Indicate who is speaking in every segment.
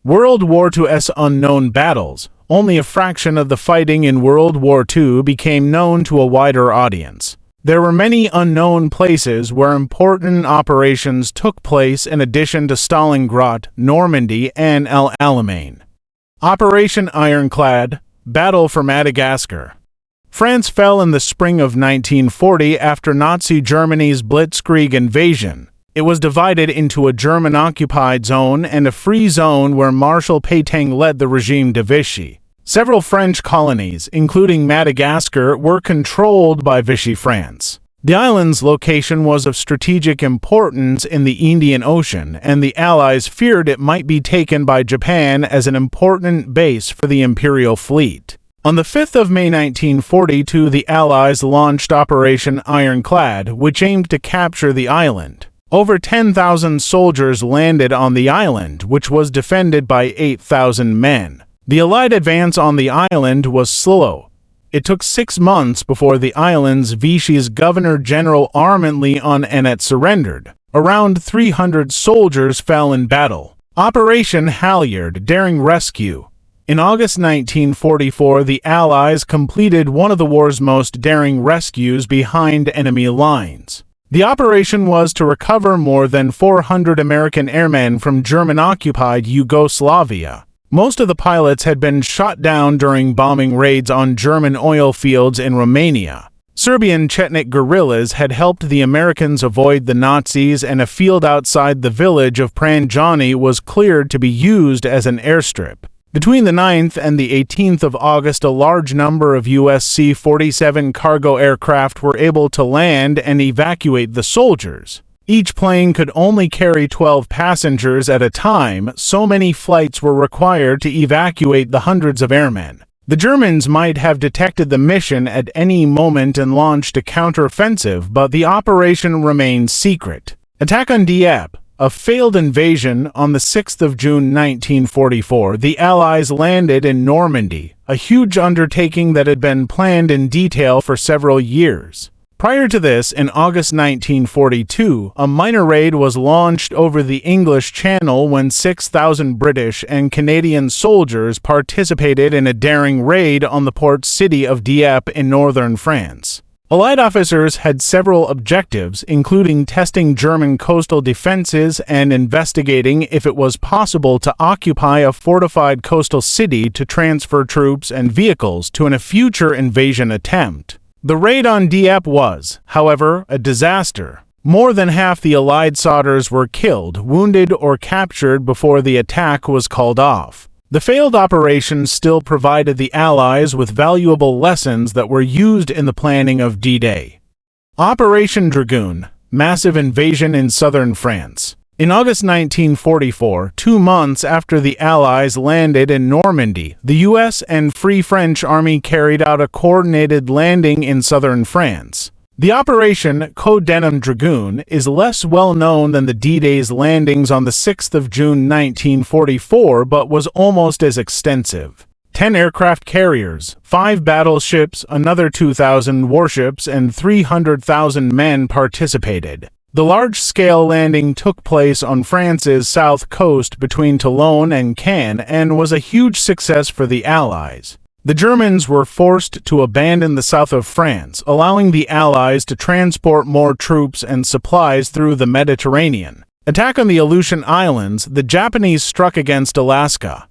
Speaker 1: World War II's unknown battles. Only a fraction of the fighting in World War II became known to a wider audience. There were many unknown places where important operations took place in addition to Stalingrad, Normandy, and El Alamein. Operation Ironclad, Battle for Madagascar. France fell in the spring of 1940 after Nazi Germany's Blitzkrieg invasion. It was divided into a German-occupied zone and a free zone where Marshal Pétain led the regime de Vichy. Several French colonies, including Madagascar, were controlled by Vichy France. The island's location was of strategic importance in the Indian Ocean, and the Allies feared it might be taken by Japan as an important base for the Imperial fleet. On the 5th of May 1942, the Allies launched Operation Ironclad, which aimed to capture the island. Over 10,000 soldiers landed on the island, which was defended by 8,000 men. The Allied advance on the island was slow. It took 6 months before the island's Vichy's Governor-General Armand Leon surrendered. Around 300 soldiers fell in battle. Operation Halyard, Daring Rescue. In August 1944, the Allies completed one of the war's most daring rescues behind enemy lines. The operation was to recover more than 400 American airmen from German-occupied Yugoslavia. Most of the pilots had been shot down during bombing raids on German oil fields in Romania. Serbian Chetnik guerrillas had helped the Americans avoid the Nazis, and a field outside the village of Pranjani was cleared to be used as an airstrip. Between the 9th and the 18th of August, a large number of US C-47 cargo aircraft were able to land and evacuate the soldiers. Each plane could only carry 12 passengers at a time, so many flights were required to evacuate the hundreds of airmen. The Germans might have detected the mission at any moment and launched a counteroffensive, but the operation remained secret. Attack on Dieppe. A failed invasion. On the 6th of June 1944, the Allies landed in Normandy, a huge undertaking that had been planned in detail for several years. Prior to this, in August 1942, a minor raid was launched over the English Channel when 6,000 British and Canadian soldiers participated in a daring raid on the port city of Dieppe in northern France. Allied officers had several objectives, including testing German coastal defenses and investigating if it was possible to occupy a fortified coastal city to transfer troops and vehicles to a future invasion attempt. The raid on Dieppe was, however, a disaster. More than half the Allied soldiers were killed, wounded, or captured before the attack was called off. The failed operation still provided the Allies with valuable lessons that were used in the planning of D-Day. Operation Dragoon, massive invasion in southern France. In August 1944, 2 months after the Allies landed in Normandy, the US and Free French Army carried out a coordinated landing in southern France. The operation, codenamed Dragoon, is less well known than the D-Day's landings on the 6th of June 1944, but was almost as extensive. 10 aircraft carriers, 5 battleships, another 2,000 warships, and 300,000 men participated. The large-scale landing took place on France's south coast between Toulon and Caen and was a huge success for the Allies. The Germans were forced to abandon the south of France, allowing the Allies to transport more troops and supplies through the Mediterranean. Attack on the Aleutian Islands. The Japanese struck against Alaska.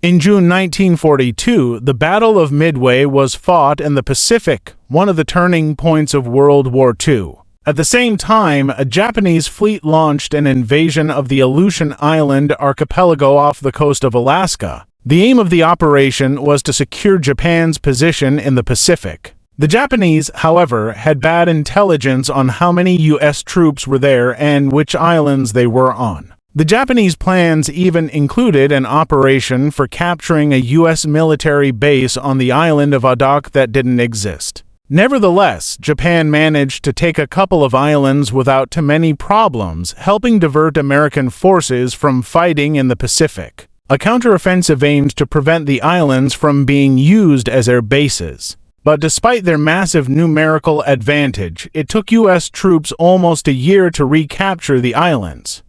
Speaker 1: In June 1942, the Battle of Midway was fought in the Pacific, one of the turning points of World War II. At the same time, a Japanese fleet launched an invasion of the Aleutian Island archipelago off the coast of Alaska. The aim of the operation was to secure Japan's position in the Pacific. The Japanese, however, had bad intelligence on how many U.S. troops were there and which islands they were on. The Japanese plans even included an operation for capturing a U.S. military base on the island of Adak that didn't exist. Nevertheless, Japan managed to take a couple of islands without too many problems, helping divert American forces from fighting in the Pacific. A counteroffensive aimed to prevent the islands from being used as air bases. But despite their massive numerical advantage, it took U.S. troops almost a year to recapture the islands.